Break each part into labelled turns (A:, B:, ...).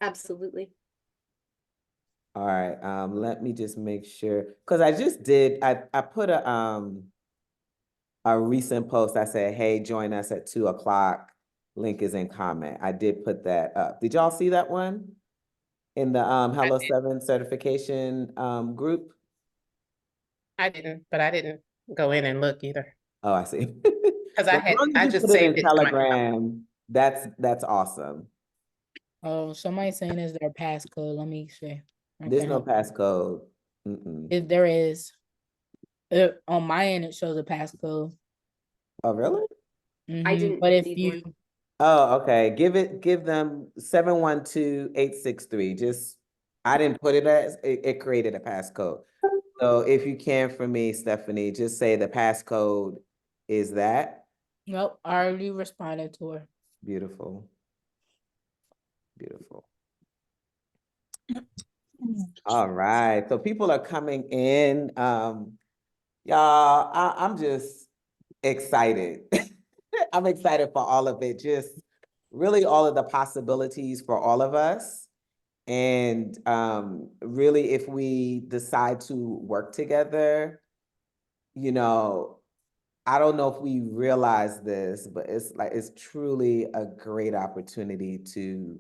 A: Absolutely.
B: All right, let me just make sure, because I put a recent post. I said, hey, join us at 2 o'clock. Link is in comment. I did put that up. Did y'all see that one in the Hello 7 certification group?
C: I didn't, but I didn't go in and look either.
B: Oh, I see.
C: Because
B: Well, as long as
C: I
B: you
C: just
B: put it
C: saved
B: in
C: it to my.
B: Telegram, that's awesome.
D: Oh, somebody's saying is their passcode. Let me see.
B: There's no passcode.
D: If there is, on my end, it shows a passcode.
B: Oh, really?
A: I didn't
D: But if
A: need
D: you,
A: one.
B: Oh, okay. Give them 712-863. Just, I didn't put it as, it created a passcode. So if you can for me, Stephanie, just say the passcode is that.
D: nope, I already responded to her.
B: Beautiful. Beautiful. All right. So people are coming in. Y'all, I'm just excited. I'm excited for all of it. Just really all of the possibilities for all of us. And really, if we decide to work together, you know, I don't know if we realize this, but it's truly a great opportunity to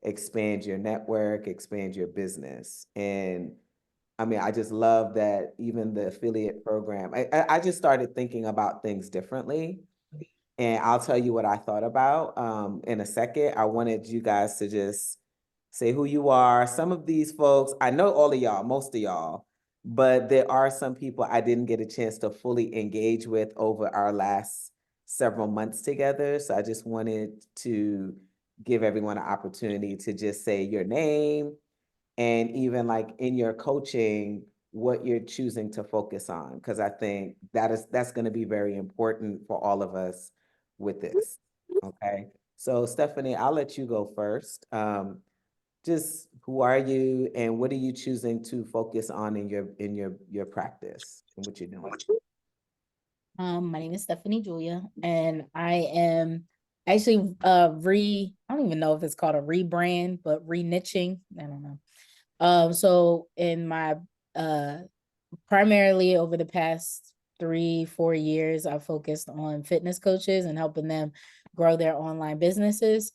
B: expand your network, expand your business. And I mean, I just love that even the affiliate program, I just started thinking about things differently. And I'll tell you what I thought about in a second. I wanted you guys to just say who you are. Some of these folks, I know all of y'all, most of y'all, but there are some people I didn't get a chance to fully engage with over our last several months together. So I just wanted to give everyone an opportunity to just say your name and even like in your coaching, what you're choosing to focus on. Because I think that's going to be very important for all of us with this. Okay. So Stephanie, I'll let you go first. Just who are you and what are you choosing to focus on in your practice and what you're doing?
D: My name is Stephanie Julia, and I am actually I don't even know if it's called a rebrand, but re-niching. I don't know. So in my primarily over the past 3-4 years, I focused on fitness coaches and helping them grow their online businesses.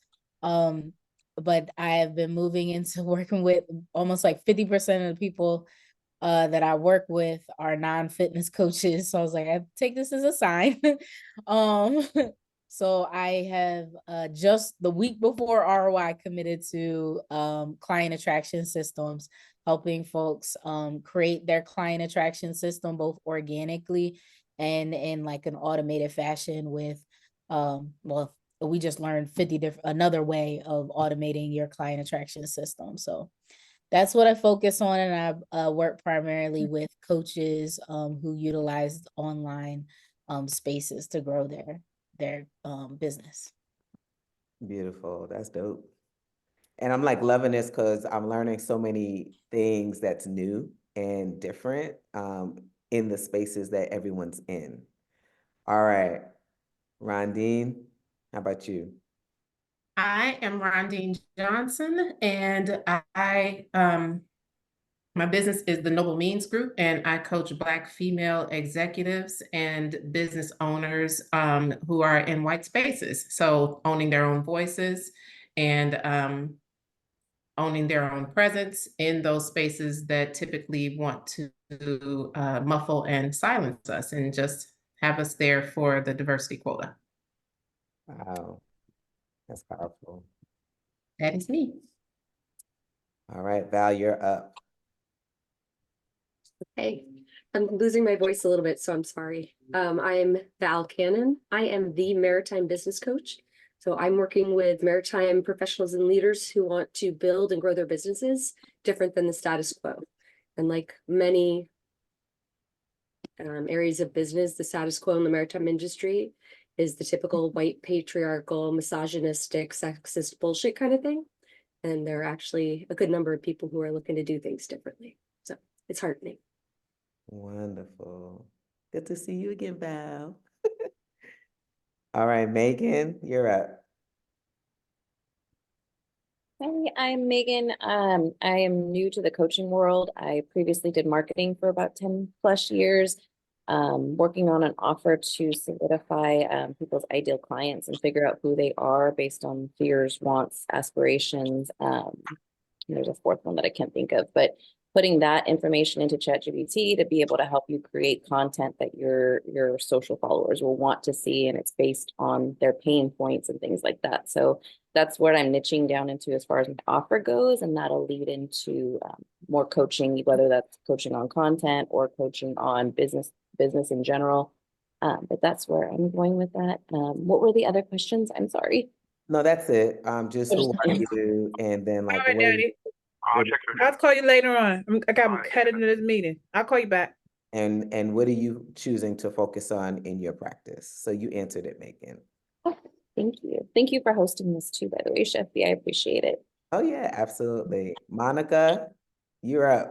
D: But I have been moving into working with almost like 50% of the people that I work with are non-fitness coaches. So I was like, I take this as a sign. um, so I have just the week before ROI committed to client attraction systems, helping folks create their client attraction system both organically and in like an automated fashion with well, we just learned 50 different another way of automating your client attraction system. So that's what I focus on, and I work primarily with coaches who utilize online spaces to grow their business.
B: Beautiful. That's dope. And I'm like loving this because I'm learning so many things that's new and different in the spaces that everyone's in. All right, Rondine, how about you?
C: I am Rondine Johnson, and my business is the Noble Means Group, and I coach Black female executives and business owners who are in white spaces. So owning their own voices and owning their own presence in those spaces that typically want to muffle and silence us and just have us there for the diversity quota.
B: Wow, that's powerful.
C: That is me.
B: All right, Val, you're up.
A: Hey, I'm losing my voice a little bit, so I'm sorry. I'm Val Cannon. I am the Maritime Business Coach. So I'm working with maritime professionals and leaders who want to build and grow their businesses different than the status quo. And like many areas of business, the status quo in the maritime industry is the typical white patriarchal, misogynistic, sexist bullshit kind of thing. And there are actually a good number of people who are looking to do things differently. So it's heartening.
B: Wonderful. Good to see you again, Val. All right, Megan, you're up.
E: Hi, I'm Megan. I am new to the coaching world. I previously did marketing for about 10 plus years, working on an offer to solidify people's ideal clients and figure out who they are based on fears, wants, aspirations. There's a fourth one that I can't think of, but putting that information into ChatGPT to be able to help you create content that your social followers will want to see, and it's based on their pain points and things like that. So that's what I'm niching down into as far as my offer goes, and that'll lead into more coaching, whether that's coaching on content or coaching on business in general. But that's where I'm going with that. What were the other questions? I'm sorry.
B: No, that's it. Just who are you? And then like,
F: All right, Daddy. I'll call you later on. I got headed into this meeting. I'll call you back.
B: and what are you choosing to focus on in your practice? So you answered it, Megan.
E: Oh, thank you. Thank you for hosting this too, by the way, Chef B. I appreciate it.
B: Oh yeah, absolutely. Monica, you're up.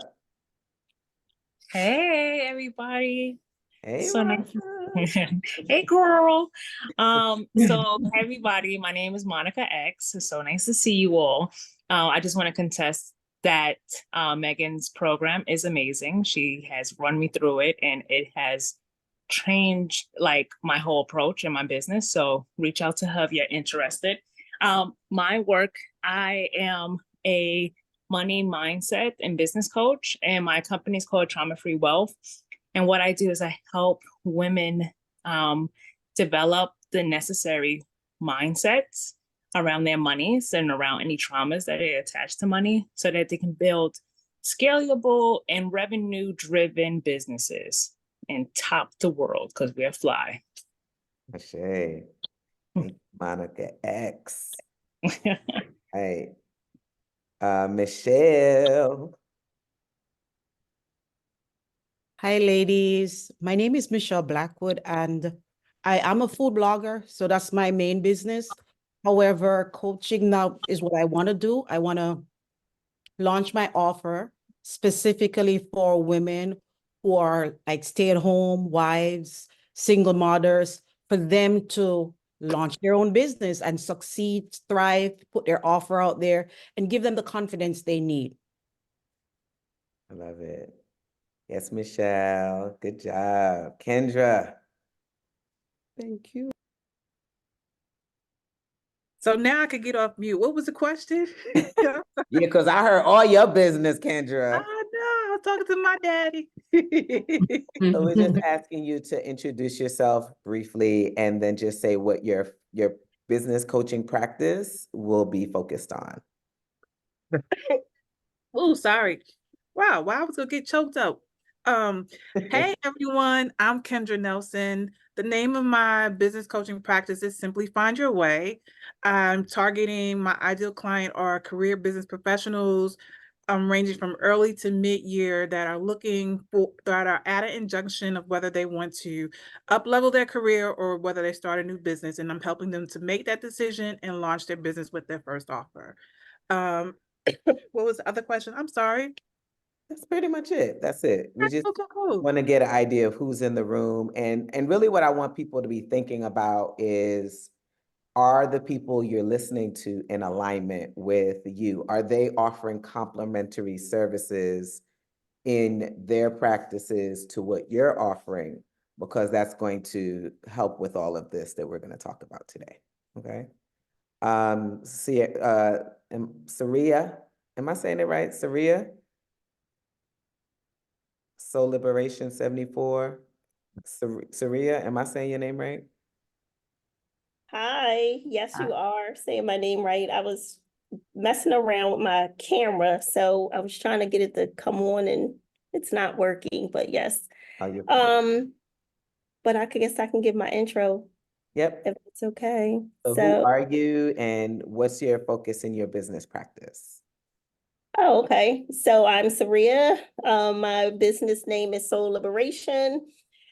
G: Hey everybody.
B: Hey,
G: So nice.
B: Monica.
G: Hey girl. So everybody, my name is Monica X. It's so nice to see you all. I just want to contest that Megan's program is amazing. She has run me through it and it has changed like my whole approach in my business. So reach out to her if you're interested. My work, I am a money mindset and business coach, and my company is called Trauma Free Wealth. And what I do is I help women develop the necessary mindsets around their monies and around any traumas that are attached to money so that they can build scalable and revenue-driven businesses and top the world because we're fly.
B: Ashay. Thank you, Monica X. Hey, Michelle.
H: Hi, ladies. My name is Michelle Blackwood, and I am a food blogger, so that's my main business. However, coaching now is what I want to do. I want to launch my offer specifically for women who are like stay-at-home wives, single mothers, for them to launch their own business and succeed, thrive, put their offer out there, and give them the confidence they need.
B: I love it. Yes, Michelle. Good job. Kendra.
H: Thank you.
F: So now I could get off mute. What was the question?
B: Yeah, because I heard all your business, Kendra.
F: I know. I was talking to my daddy.
B: So we're just asking you to introduce yourself briefly and then just say what your business coaching practice will be focused on.
F: Oh, sorry. Wow, I was gonna get choked up. Hey everyone, I'm Kendra Nelson. The name of my business coaching practice is Simply Find Your Way. I'm targeting my ideal client are career business professionals, ranging from early to mid-year that are at an injunction of whether they want to up-level their career or whether they start a new business. And I'm helping them to make that decision and launch their business with their first offer. What was the other question? I'm sorry.
B: That's pretty much it. That's it. We just
F: Cool.
B: want to get an idea of who's in the room. And really what I want people to be thinking about is, are the people you're listening to in alignment with you? Are they offering complementary services in their practices to what you're offering? Because that's going to help with all of this that we're going to talk about today. Okay. Saria, am I saying it right? Saria? Soul Liberation 74. Saria, am I saying your name right?
I: Hi, yes, you are saying my name right. I was messing around with my camera, so I was trying to get it to come on and it's not working, but yes.
B: Oh, you're
I: But I guess I can give my intro
B: Yep.
I: if it's okay.
B: So who are you and what's your focus in your business practice?
I: Oh, okay. So I'm Saria. My business name is Soul Liberation,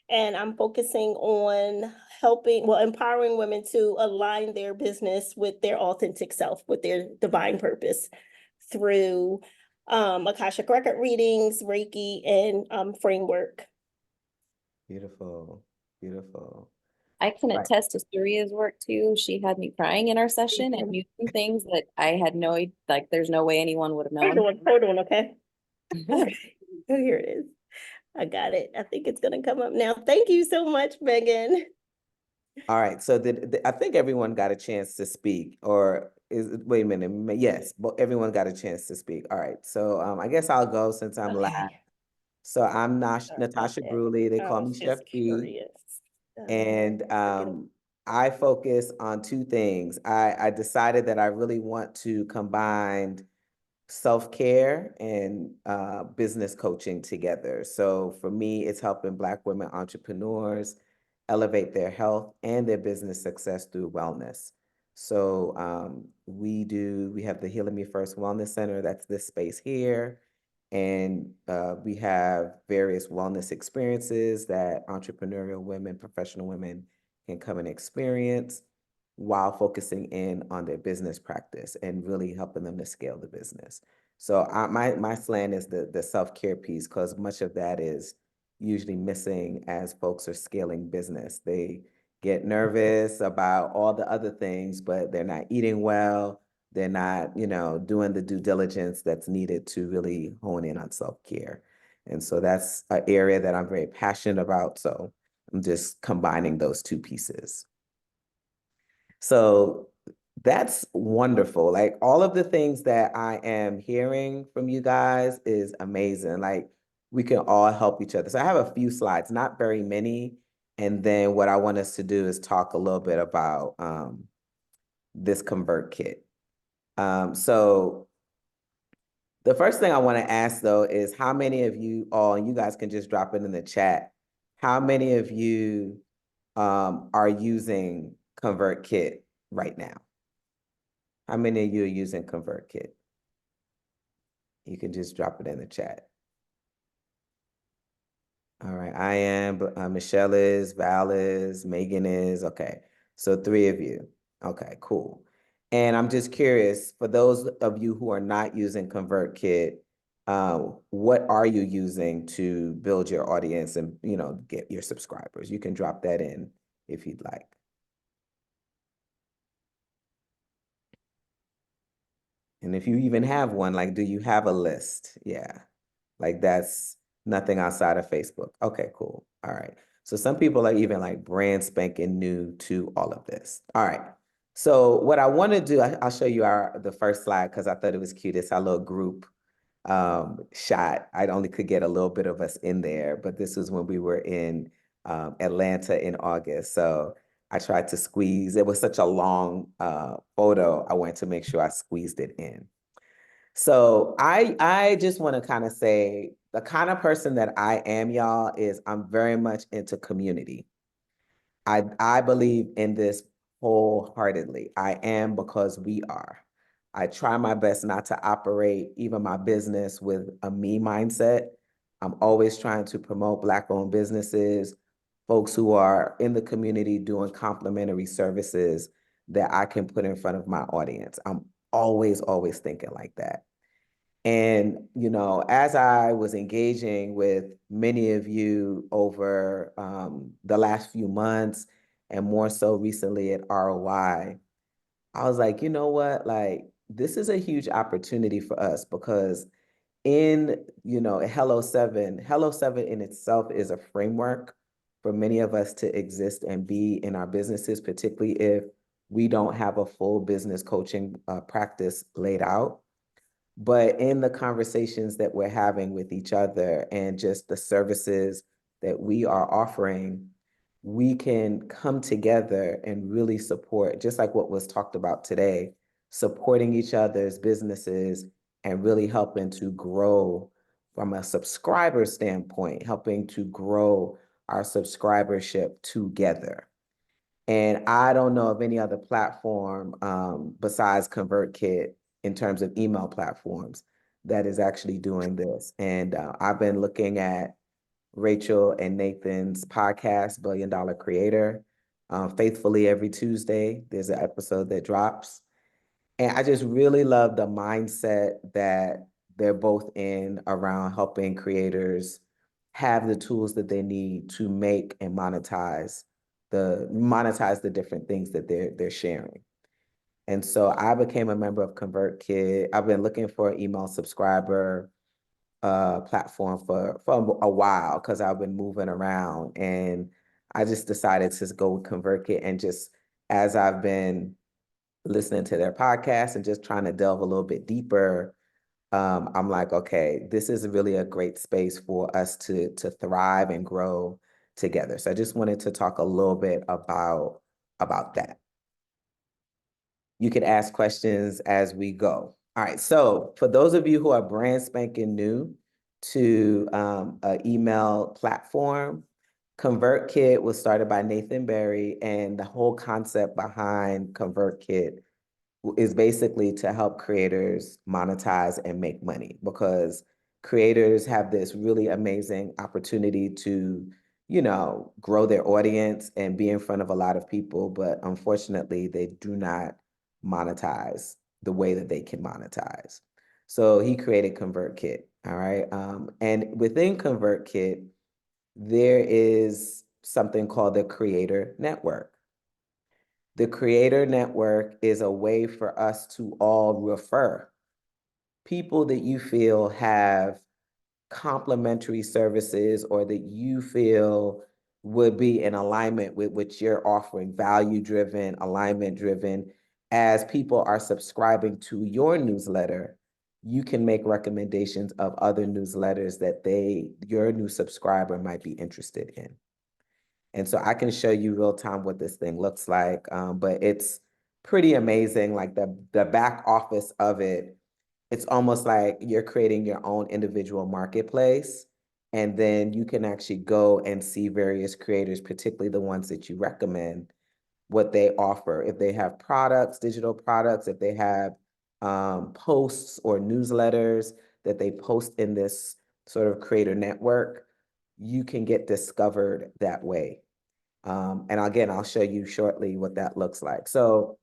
I: and I'm focusing on empowering women to align their business with their authentic self, with their divine purpose through Akashic record readings, Reiki, and framework.
B: Beautiful, beautiful.
E: I can
B: Right.
E: attest to Suria's work too. She had me crying in our session and using things that I had like, there's no way anyone would have known.
I: Hold on, okay? Okay. Oh, here it is. I got it. I think it's gonna come up now. Thank you so much, Megan.
B: All right, so I think everyone got a chance to speak, or wait a minute, yes, but everyone got a chance to speak. All right, so I guess I'll go since I'm last.
I: Okay.
B: So I'm Nash,
I: Sorry about
B: Natasha
I: that.
B: Bruley, they
I: I
B: call me
I: was
B: Chef
I: just
B: B.
I: curious.
B: And I focus on two things. I decided that I really want to combine self-care and business coaching together. So for me, it's helping Black women entrepreneurs elevate their health and their business success through wellness. So we have the Healing Me First Wellness Center, that's this space here. And we have various wellness experiences that entrepreneurial women, professional women can come and experience while focusing in on their business practice and really helping them to scale the business. So my slant is the self-care piece, because much of that is usually missing as folks are scaling business. They get nervous about all the other things, but they're not eating well. They're not, doing the due diligence that's needed to really hone in on self-care. And so that's an area that I'm very passionate about. So I'm just combining those two pieces. So that's wonderful. Like, all of the things that I am hearing from you guys is amazing. Like, we can all help each other. So I have a few slides, not very many. And then what I want us to do is talk a little bit about this ConvertKit. So the first thing I want to ask, though, is how many of you all, and you guys can just drop it in the chat, how many of you are using ConvertKit right now? How many of you are using ConvertKit? You can just drop it in the chat. All right, I am, Michelle is, Val is, Megan is, okay. So 3 of you. Okay, cool. And I'm just curious, for those of you who are not using ConvertKit, what are you using to build your audience and, get your subscribers? You can drop that in if you'd like. And if you even have one, like, do you have a list? Yeah, like that's nothing outside of Facebook. Okay, cool. All right. So some people are even like brand spanking new to all of this. All right. So what I want to do, I'll show you the first slide because I thought it was cute. It's our little group shot. I only could get a little bit of us in there, but this was when we were in Atlanta in August. So I tried to squeeze, it was such a long photo, I wanted to make sure I squeezed it in. So I just want to kind of say the kind of person that I am, y'all, is I'm very much into community. I believe in this wholeheartedly. I am because we are. I try my best not to operate even my business with a me mindset. I'm always trying to promote Black-owned businesses, folks who are in the community doing complementary services that I can put in front of my audience. I'm always thinking like that. And, as I was engaging with many of you over the last few months and more so recently at ROI, I was like, you know what, like, this is a huge opportunity for us because in, Hello 7 in itself is a framework for many of us to exist and be in our businesses, particularly if we don't have a full business coaching practice laid out. But in the conversations that we're having with each other and just the services that we are offering, we can come together and really support, just like what was talked about today, supporting each other's businesses and really helping to grow from a subscriber standpoint, helping to grow our subscribership together. And I don't know of any other platform besides ConvertKit in terms of email platforms that is actually doing this. And I've been looking at Rachel and Nathan's podcast, Billion Dollar Creator. Faithfully every Tuesday, there's an episode that drops. And I just really love the mindset that they're both in around helping creators have the tools that they need to make and monetize monetize the different things that they're sharing. And so I became a member of ConvertKit. I've been looking for an email subscriber platform for a while because I've been moving around, and I just decided to go with ConvertKit. And just as I've been listening to their podcast and just trying to delve a little bit deeper, I'm like, okay, this is really a great space for us to thrive and grow together. So I just wanted to talk a little bit about that. You can ask questions as we go. All right, so for those of you who are brand spanking new to an email platform, ConvertKit was started by Nathan Berry, and the whole concept behind ConvertKit is basically to help creators monetize and make money, because creators have this really amazing opportunity to, grow their audience and be in front of a lot of people, but unfortunately, they do not monetize the way that they can monetize. So he created ConvertKit, all right? And within ConvertKit, there is something called the Creator Network. The Creator Network is a way for us to all refer people that you feel have complementary services or that you feel would be in alignment with what you're offering, value-driven, alignment-driven. As people are subscribing to your newsletter, you can make recommendations of other newsletters that your new subscriber might be interested in. And so I can show you real time what this thing looks like, but it's pretty amazing. Like the back office of it, it's almost like you're creating your own individual marketplace. And then you can actually go and see various creators, particularly the ones that you recommend, what they offer. If they have products, digital products, if they have posts or newsletters that they post in this sort of creator network, you can get discovered that way. And again, I'll show you shortly what that looks like. So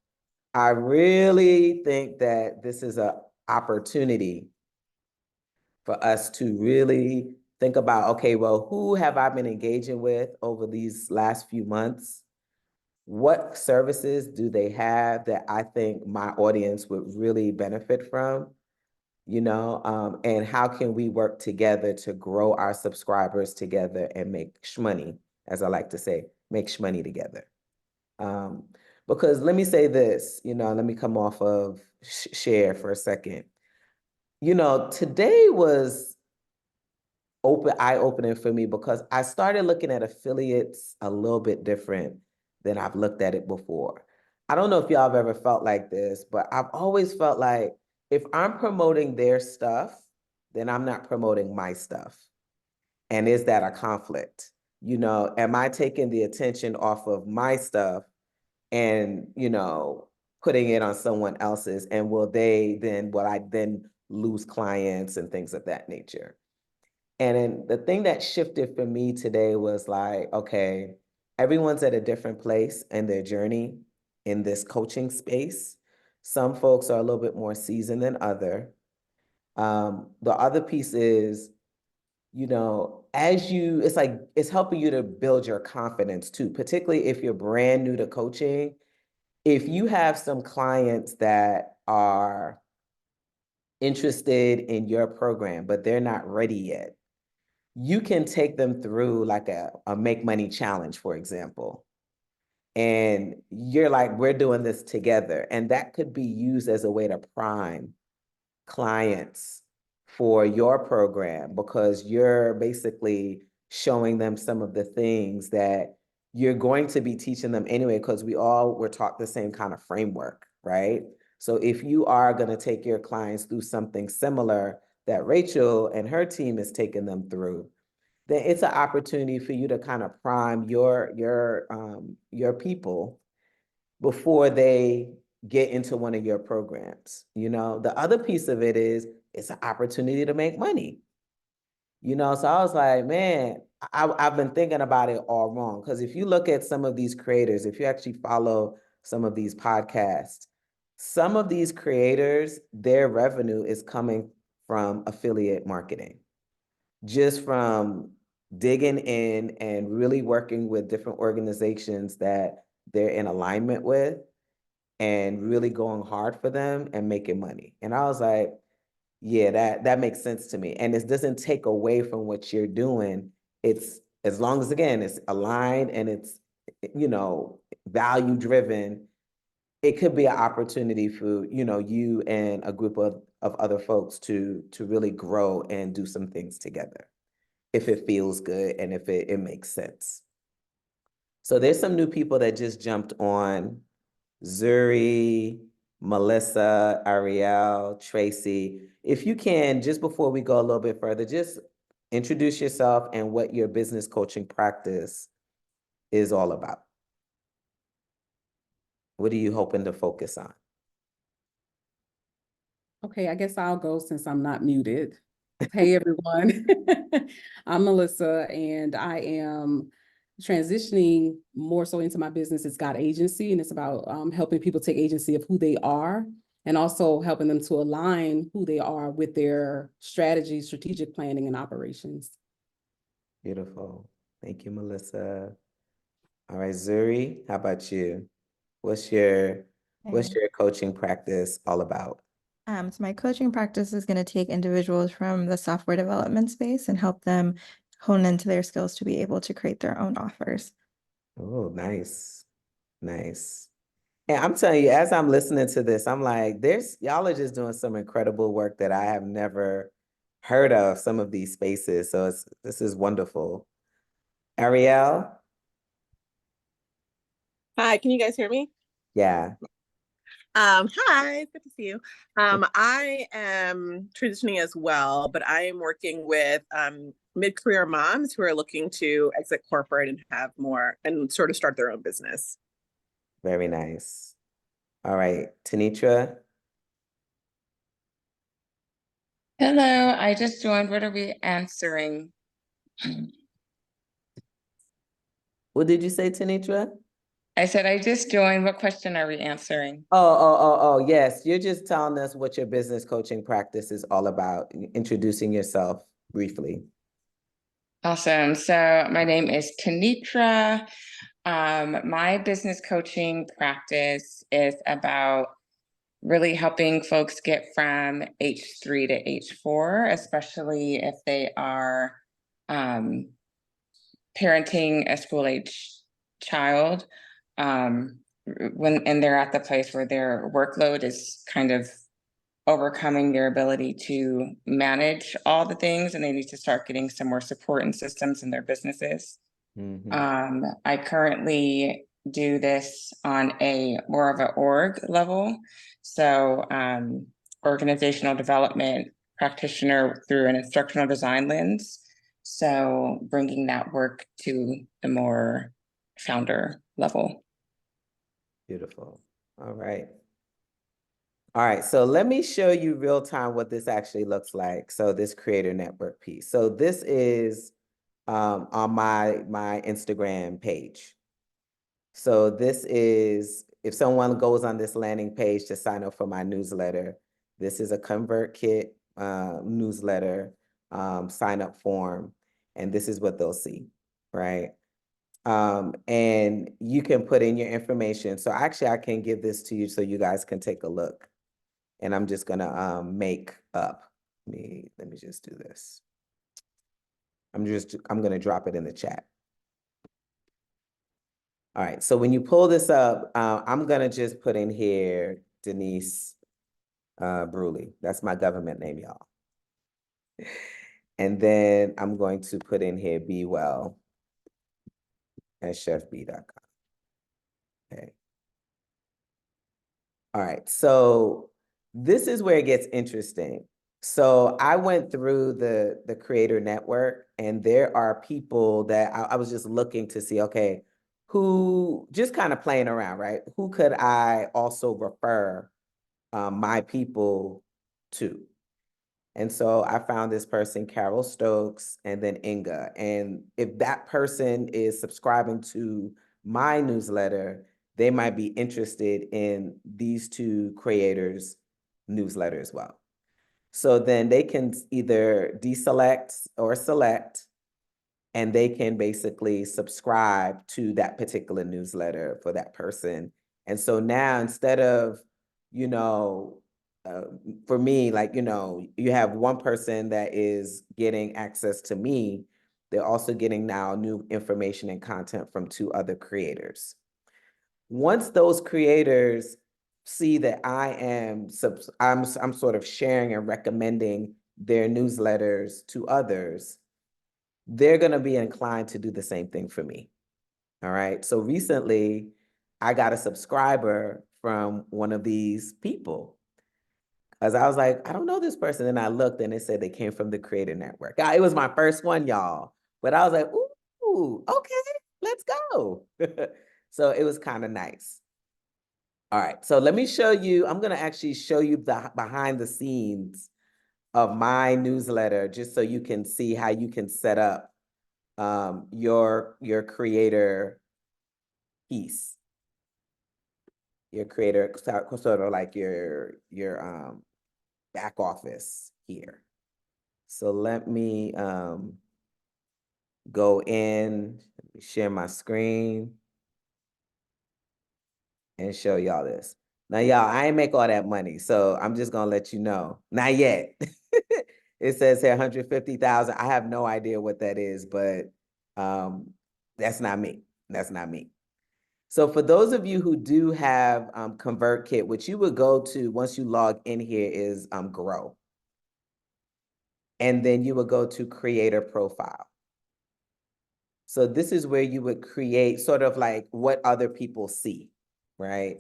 B: I really think that this is an opportunity for us to really think about, okay, well, who have I been engaging with over these last few months? What services do they have that I think my audience would really benefit from? And how can we work together to grow our subscribers together and make shmoney, as I like to say, make shmoney together. Because let me say this, let me come off of share for a second. Today was eye-opening for me because I started looking at affiliates a little bit different than I've looked at it before. I don't know if y'all have ever felt like this, but I've always felt like if I'm promoting their stuff, then I'm not promoting my stuff. And is that a conflict? Am I taking the attention off of my stuff and, putting it on someone else's? And will I then lose clients and things of that nature? And then the thing that shifted for me today was like, okay, everyone's at a different place in their journey in this coaching space. Some folks are a little bit more seasoned than other. The other piece is, it's helping you to build your confidence too, particularly if you're brand new to coaching. If you have some clients that are interested in your program, but they're not ready yet, you can take them through like a make money challenge, for example. And you're like, we're doing this together. And that could be used as a way to prime clients for your program, because you're basically showing them some of the things that you're going to be teaching them anyway, because we're taught the same kind of framework, right? So if you are going to take your clients through something similar that Rachel and her team is taking them through, then it's an opportunity for you to kind of prime your people before they get into one of your programs. The other piece of it is it's an opportunity to make money. So I was like, man, I've been thinking about it all wrong. Because if you look at some of these creators, if you actually follow some of these podcasts, some of these creators, their revenue is coming from affiliate marketing, just from digging in and really working with different organizations that they're in alignment with and really going hard for them and making money. And I was like, yeah, that makes sense to me. And this doesn't take away from what you're doing. It's as long as, again, it's aligned and it's, value driven, it could be an opportunity for, you and a group of other folks to really grow and do some things together if it feels good and if it makes sense. So there's some new people that just jumped on. Zuri, Melissa, Ariel, Tracy. If you can, just before we go a little bit further, just introduce yourself and what your business coaching practice is all about. What are you hoping to focus on?
J: Okay, I guess I'll go since I'm not muted. Hey, everyone. I'm Melissa, and I am transitioning more so into my business. It's got agency, and it's about helping people take agency of who they are and also helping them to align who they are with their strategy, strategic planning, and operations.
B: Beautiful. Thank you, Melissa. All right, Zuri, how about you? What's your coaching practice all about?
K: So my coaching practice is going to take individuals from the software development space and help them hone into their skills to be able to create their own offers.
B: Oh, nice. Nice. And I'm telling you, as I'm listening to this, I'm like, y'all are just doing some incredible work that I have never heard of, some of these spaces. So this is wonderful. Ariel?
L: Hi, can you guys hear me?
B: Yeah.
L: Hi, it's good to see you. I am transitioning as well, but I am working with mid-career moms who are looking to exit corporate and have more and sort of start their own business.
B: Very nice. All right, Tanitra?
M: Hello, I just joined. What are we answering?
B: What did you say, Tanitra?
M: I said I just joined. What question are we answering?
B: Oh, yes. You're just telling us what your business coaching practice is all about, introducing yourself briefly.
M: Awesome. So my name is Tanitra. My business coaching practice is about really helping folks get from H3 to H4, especially if they are parenting a school-age child. And they're at the place where their workload is kind of overcoming their ability to manage all the things, and they need to start getting some more support and systems in their businesses. I currently do this on a more of an org level. So organizational development practitioner through an instructional design lens. So bringing that work to the more founder level.
B: Beautiful. All right. All right, so let me show you real time what this actually looks like. So this creator network piece. So this is on my Instagram page. So this is, if someone goes on this landing page to sign up for my newsletter, this is a ConvertKit newsletter sign up form, and this is what they'll see, right? And you can put in your information. So actually I can give this to you so you guys can take a look. And I'm just gonna make up. Let me just do this. I'm gonna drop it in the chat. All right, so when you pull this up, I'm gonna just put in here Denise Bruley. That's my government name, y'all. And then I'm going to put in here be well at chefb.com. Okay. All right, so this is where it gets interesting. So I went through the creator network, and there are people that I was just looking to see, okay, who, just kind of playing around, right? Who could I also refer my people to? And so I found this person, Carol Stokes, and then Inga. And if that person is subscribing to my newsletter, they might be interested in these two creators' newsletter as well. So then they can either deselect or select and they can basically subscribe to that particular newsletter for that person. And so now instead of, you know, for me, like, you know, you have one person that is getting access to me, they're also getting now new information and content from 2 other creators. Once those creators see that I'm sort of sharing and recommending their newsletters to others, they're going to be inclined to do the same thing for me. All right. So recently, I got a subscriber from one of these people, because I was like, I don't know this person. And I looked and it said they came from the Creator Network. It was my first one, y'all. But I was like, ooh, okay, let's go. So it was kind of nice. All right. So let me show you. I'm going to actually show you the behind the scenes of my newsletter, just so you can see how you can set up your creator piece, your creator, sort of like your back office here. So let me go in, share my screen, and show y'all this. Now, y'all, I ain't make all that money, so I'm just gonna let you know. Not yet. It says here 150,000. I have no idea what that is, but that's not me. That's not me. So for those of you who do have ConvertKit, what you would go to once you log in here is Grow. And then you would go to Creator Profile. So this is where you would create sort of like what other people see, right?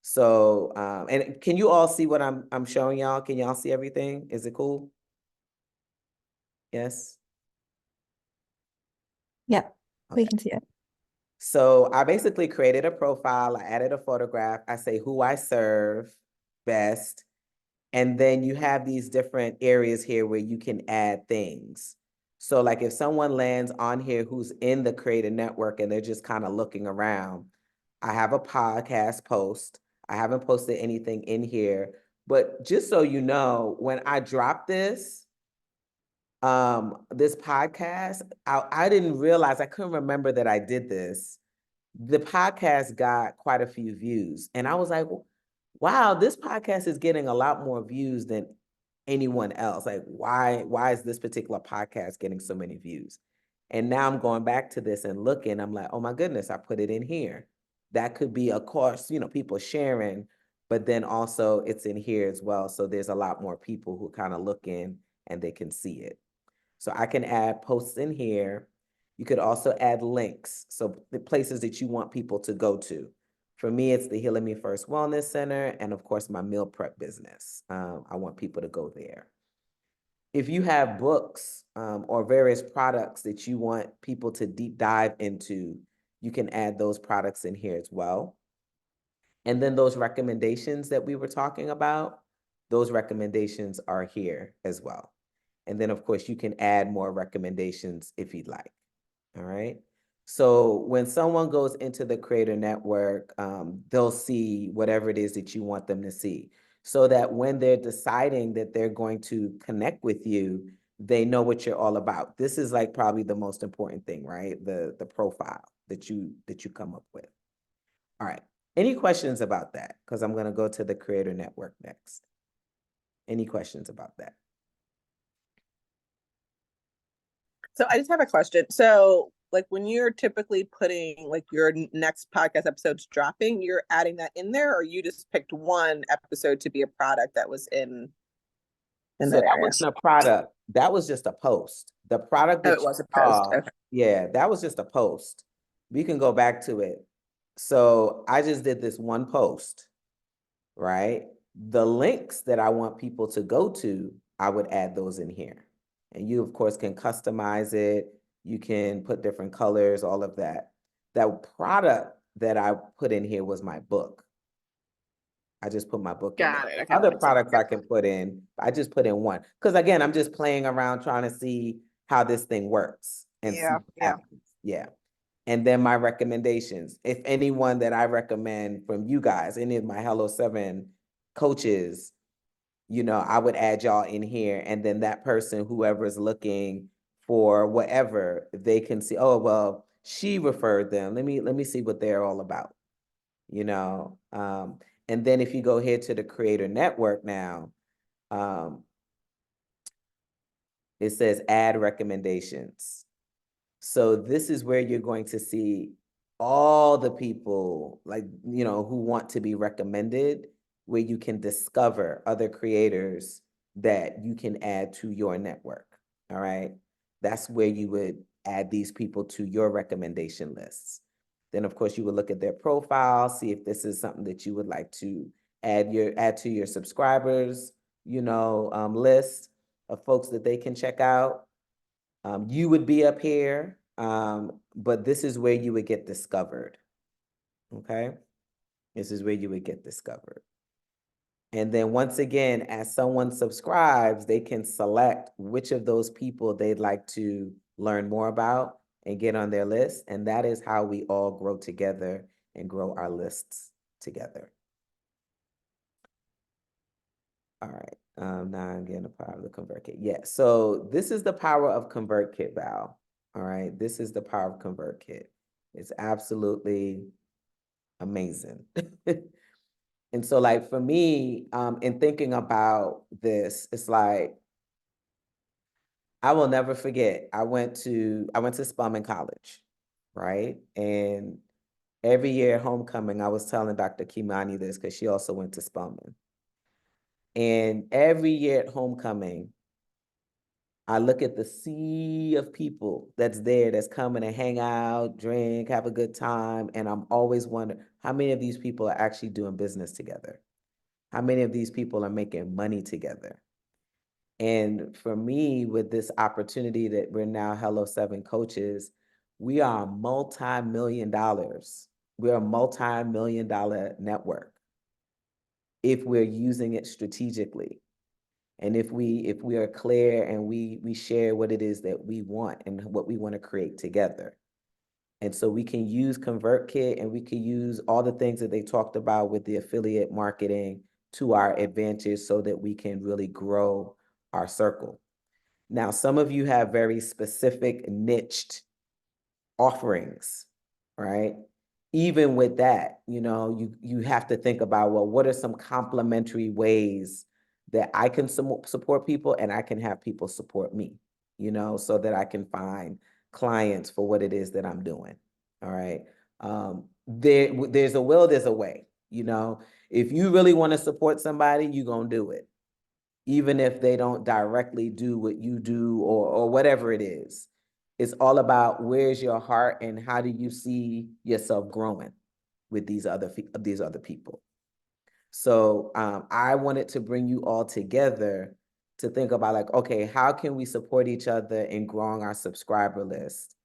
B: So, and can you all see what I'm showing y'all? Can y'all see everything? Is it cool? Yes?
K: Yeah, we
B: Okay.
K: can see it.
B: So I basically created a profile. I added a photograph. I say who I serve best. And then you have these different areas here where you can add things. So like if someone lands on here who's in the Creator Network and they're just kind of looking around, I have a podcast post. I haven't posted anything in here, but just so you know, when I drop this podcast, I didn't realize, I couldn't remember that I did this. The podcast got quite a few views. And I was like, wow, this podcast is getting a lot more views than anyone else. Like, why is this particular podcast getting so many views? And now I'm going back to this and looking, I'm like, oh my goodness, I put it in here. That could be, of course, you know, people sharing, but then also it's in here as well. So there's a lot more people who kind of look in and they can see it. So I can add posts in here. You could also add links. So the places that you want people to go to. For me, it's the Healing Me First Wellness Center, and of course, my meal prep business. I want people to go there. If you have books or various products that you want people to deep dive into, you can add those products in here as well. And then those recommendations that we were talking about, those recommendations are here as well. And then, of course, you can add more recommendations if you'd like. All right. So when someone goes into the Creator Network, they'll see whatever it is that you want them to see, so that when they're deciding that they're going to connect with you, they know what you're all about. This is like probably the most important thing, right? The profile that you come up with. All right. Any questions about that? Because I'm going to go to the Creator Network next. Any questions about that?
L: So I just have a question. So like when you're typically putting like your next podcast episodes dropping, you're adding that in there, or you just picked one episode to be a product that was in
B: So
L: that
B: that
L: area?
B: wasn't a product. That was just a post. The product
L: Oh,
B: that
L: it
B: you
L: was a post.
B: saw,
L: Okay.
B: yeah, that was just a post. We can go back to it. So I just did this one post, right? The links that I want people to go to, I would add those in here. And you, of course, can customize it. You can put different colors, all of that. That product that I put in here was my book. I just put my book in
L: Got
B: there.
L: it. Okay.
B: Other products I can put in, I just put in one. Because again, I'm just playing around trying to see how this thing works and see what happens. Yeah. And then my recommendations. If anyone that I recommend from you guys, any of my Hello 7 coaches, you know, I would add y'all in here. And then that person, whoever is looking for whatever, they can see, oh, well, she referred them. Let me see what they're all about, you know? And then if you go here to the creator network now, it says add recommendations. So this is where you're going to see all the people, like, you know, who want to be recommended, where you can discover other creators that you can add to your network. All right. That's where you would add these people to your recommendation lists. Then of course you would look at their profile, see if this is something that you would like to add to your subscribers, you know, list of folks that they can check out. You would be up here, but this is where you would get discovered. Okay. This is where you would get discovered. And then once again, as someone subscribes, they can select which of those people they'd like to learn more about and get on their list. And that is how we all grow together and grow our lists together. All right. Now I'm getting the power of the ConvertKit. Yeah. So this is the power of ConvertKit, Val. All right. This is the power of ConvertKit. It's absolutely amazing. And so like for me, in thinking about this, it's like, I will never forget, I went to Spelman College, right? And every year at homecoming, I was telling Dr. Kimani this because she also went to Spelman. And every year at homecoming, I look at the sea of people that's there, that's coming to hang out, drink, have a good time. And I'm always wondering how many of these people are actually doing business together? How many of these people are making money together? And for me, with this opportunity that we're now Hello 7 coaches, we are multi-million dollars. We're a multi-million dollar network if we're using it strategically. And if we are clear and we share what it is that we want and what we want to create together. And so we can use ConvertKit and we can use all the things that they talked about with the affiliate marketing to our advantage so that we can really grow our circle. Now, some of you have very specific niched offerings, right? Even with that, you know, you have to think about, well, what are some complementary ways that I can support people and I can have people support me, you know, so that I can find clients for what it is that I'm doing. All right. There's a will, there's a way, you know. If you really want to support somebody, you're going to do it. Even if they don't directly do what you do or whatever it is. It's all about where's your heart and how do you see yourself growing with these other people. So I wanted to bring you all together to think about like, okay, how can we support each other in growing our subscriber list?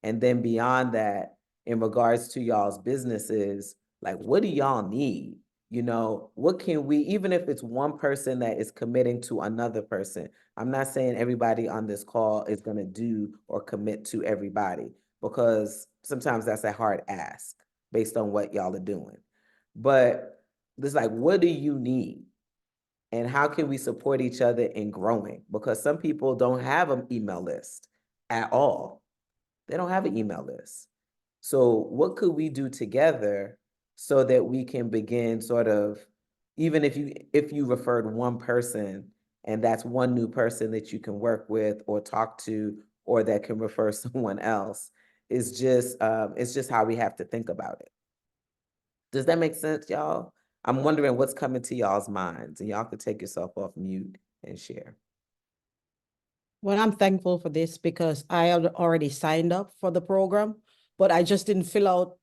B: And then beyond that, in regards to y'all's businesses, like what do y'all need? You know, what can we, even if it's one person that is committing to another person, I'm not saying everybody on this call is going to do or commit to everybody, because sometimes that's a hard ask based on what y'all are doing. But it's like, what do you need? And how can we support each other in growing? Because some people don't have an email list at all. They don't have an email list. So what could we do together so that we can begin sort of, even if you referred one person and that's one new person that you can work with or talk to, or that can refer someone else, it's just how we have to think about it. Does that make sense, y'all? I'm wondering what's coming to y'all's minds, and y'all could take yourself off mute and share.
H: Well, I'm thankful for this because I had already signed up for the program, but I just didn't fill out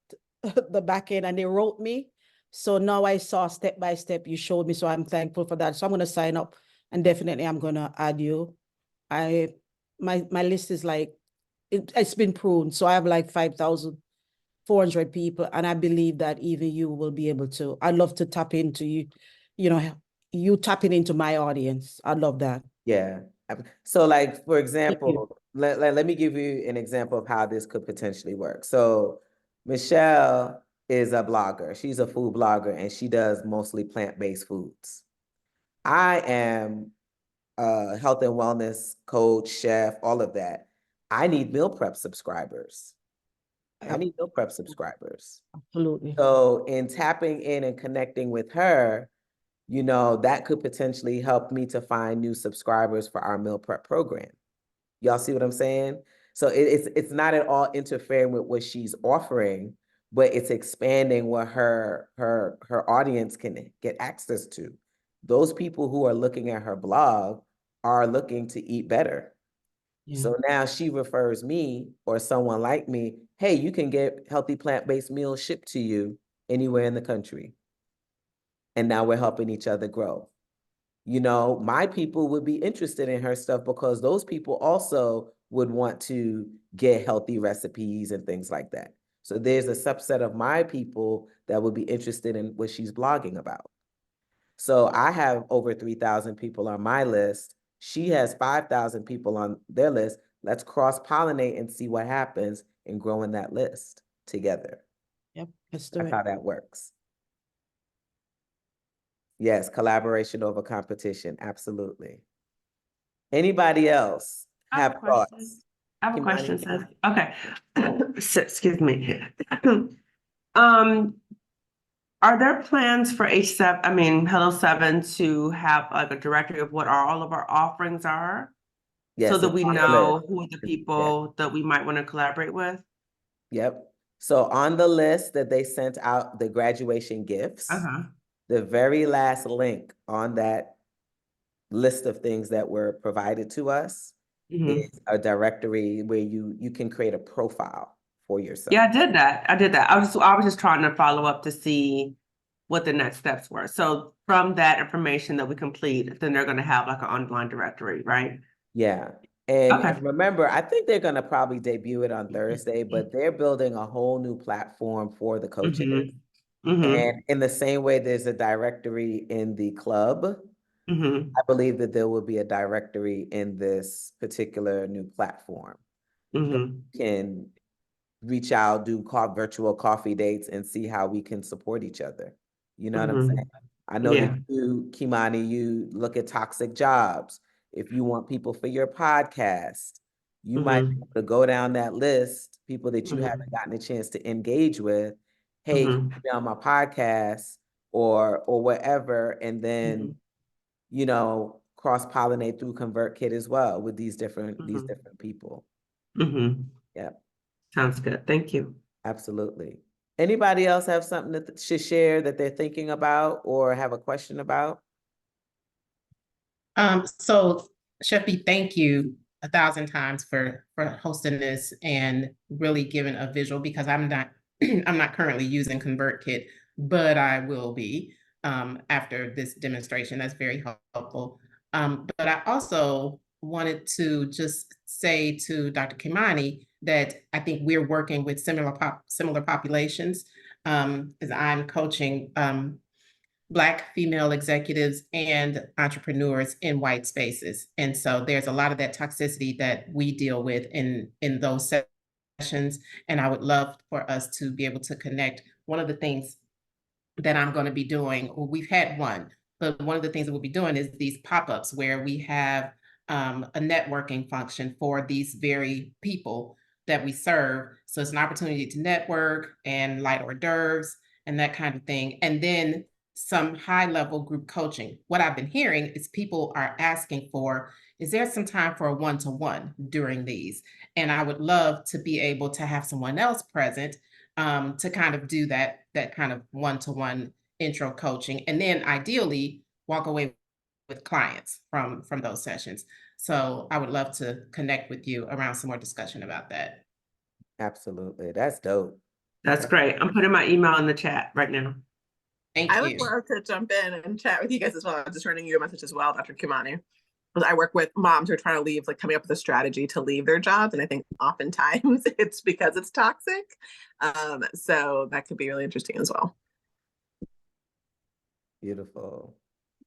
H: the back end and they wrote me. So now I saw step by step you showed me. So I'm thankful for that. So I'm going to sign up and definitely I'm going to add you. My list is like, it's been pruned. So I have like 5,400 people. And I believe that even you will be able to. I'd love to tap into you, you know, you tapping into my audience. I love that.
B: Yeah. So like, for example, let me give you an example of how this could potentially work. So Michelle is a blogger. She's a food blogger and she does mostly plant-based foods. I am a health and wellness coach, chef, all of that. I need meal prep subscribers. I
H: Yep.
B: need meal prep subscribers.
H: Absolutely.
B: So in tapping in and connecting with her, you know, that could potentially help me to find new subscribers for our meal prep program. Y'all see what I'm saying? So it's not at all interfering with what she's offering, but it's expanding what her audience can get access to. Those people who are looking at her blog are looking to eat better.
H: Yeah.
B: So now she refers me or someone like me, hey, you can get healthy plant-based meals shipped to you anywhere in the country. And now we're helping each other grow. You know, my people would be interested in her stuff because those people also would want to get healthy recipes and things like that. So there's a subset of my people that would be interested in what she's blogging about. So I have over 3,000 people on my list. She has 5,000 people on their list. Let's cross-pollinate and see what happens in growing that list together.
H: Yep, let's do
B: That's
H: it.
B: how that works. Yes, collaboration over competition, absolutely. Anybody else
N: I have
B: have
N: a question.
B: thoughts?
N: I have a
B: Kimani?
N: question, sis. Okay. Excuse me. Um, are there plans for H7, I mean, Hello 7 to have like a directory of what all of our offerings are?
B: Yes,
N: So that
B: it's
N: we
B: on the
N: know
B: list.
N: who are the
B: Yeah.
N: people that we might want to collaborate with?
B: Yep. So on the list that they sent out, the graduation gifts, the very last link on that list of things that were provided to us is a directory where you can create a profile for yourself.
N: Yeah, I did that. I was just trying to follow up to see what the next steps were. So from that information that we complete, then they're going to have like an online directory, right?
B: Yeah. And,
N: Okay.
B: and remember, I think they're going to probably debut it on Thursday, but they're building a whole new platform for the coaches. And in the same way, there's a directory in the club. I believe that there will be a directory in this particular new platform. You can reach out, do virtual coffee dates and see how we can support each other. You know what I'm saying? I know that you, Kimani, you look at toxic jobs. If you want people for your podcast, you might be able to go down that list, people that you haven't gotten a chance to engage with. Hey, can you be on my podcast or whatever, and then you know, cross-pollinate through ConvertKit as well with these different people. Yeah.
N: Sounds good. Thank you.
B: Absolutely. Anybody else have something that should share that they're thinking about or have a question about?
C: So Sheppy, thank you 1,000 times for hosting this and really giving a visual, because I'm not I'm not currently using ConvertKit, but I will be after this demonstration. That's very helpful. But I also wanted to just say to Dr. Kimani that I think we're working with similar populations, as I'm coaching Black female executives and entrepreneurs in white spaces. And so there's a lot of that toxicity that we deal with in those sessions. And I would love for us to be able to connect. One of the things that I'm going to be doing, well, we've had one, but one of the things that we'll be doing is these pop-ups where we have a networking function for these very people that we serve. So it's an opportunity to network and light hors d'oeuvres and that kind of thing. And then some high-level group coaching. What I've been hearing is people are asking for, is there some time for a one-to-one during these? And I would love to be able to have someone else present to kind of do that kind of one-to-one intro coaching, and then ideally walk away with clients from those sessions. So I would love to connect with you around some more discussion about that.
B: Absolutely. That's dope.
N: That's great. I'm putting my email in the chat right now. Thank
L: I
N: you.
L: would love to jump in and chat with you guys as well. I'm just sending you a message as well, Dr. Kimani. Because I work with moms who are trying to leave, like coming up with a strategy to leave their jobs. And I think oftentimes it's because it's toxic. So that could be really interesting as well.
B: Beautiful.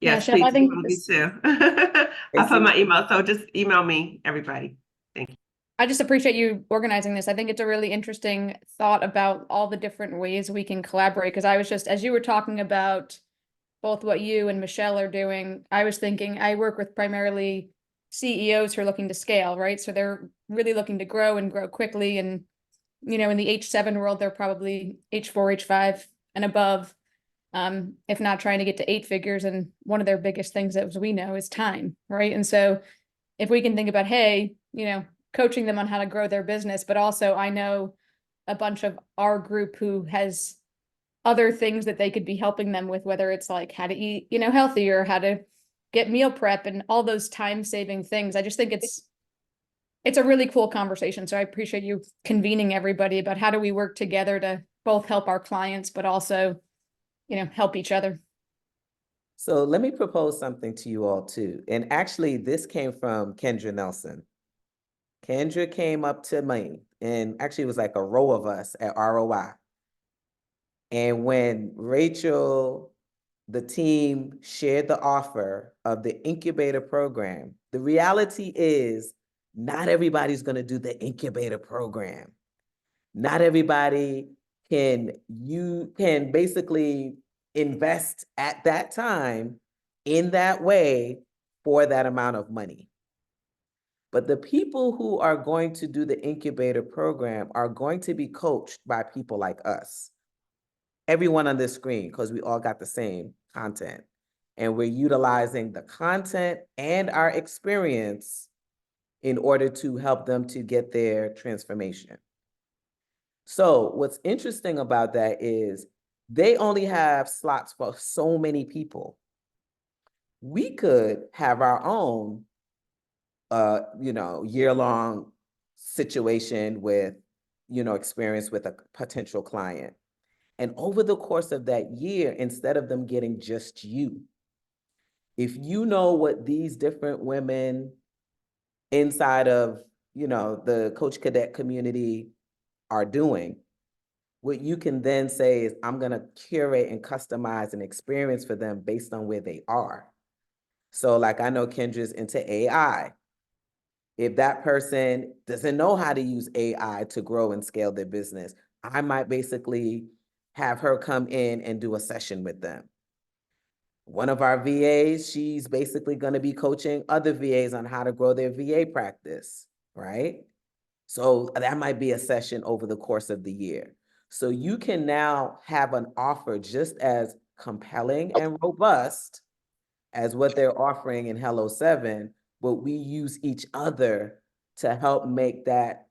N: Yes,
K: Chef,
N: please
K: I think
N: email me too. I put my email, so just email me, everybody. Thank you.
O: I just appreciate you organizing this. I think it's a really interesting thought about all the different ways we can collaborate. Because I was just, as you were talking about both what you and Michelle are doing, I was thinking I work with primarily CEOs who are looking to scale, right? So they're really looking to grow and grow quickly. And, you know, in the H7 world, they're probably H4, H5 and above, if not trying to get to 8 figures. And one of their biggest things, as we know, is time, right? And so if we can think about, hey, you know, coaching them on how to grow their business, but also I know a bunch of our group who has other things that they could be helping them with, whether it's like how to eat, you know, healthier, how to get meal prep and all those time saving things. I just think it's a really cool conversation. So I appreciate you convening everybody about how do we work together to both help our clients, but also, you know, help each other.
B: So let me propose something to you all too. And actually this came from Kendra Nelson. Kendra came up to me, and actually it was like a row of us at ROI. And when Rachel, the team, shared the offer of the incubator program, the reality is not everybody's going to do the incubator program. Not everybody you can basically invest at that time in that way for that amount of money. But the people who are going to do the incubator program are going to be coached by people like us. Everyone on this screen, because we all got the same content. And we're utilizing the content and our experience in order to help them to get their transformation. So what's interesting about that is they only have slots for so many people. We could have our own you know, year-long situation with, you know, experience with a potential client. And over the course of that year, instead of them getting just you, if you know what these different women inside of, you know, the Coach Cadet community are doing, what you can then say is, I'm going to curate and customize an experience for them based on where they are. So like I know Kendra's into AI. If that person doesn't know how to use AI to grow and scale their business, I might basically have her come in and do a session with them. One of our VAs, she's basically going to be coaching other VAs on how to grow their VA practice, right? So that might be a session over the course of the year. So you can now have an offer just as compelling and robust as what they're offering in Hello 7, but we use each other to help make that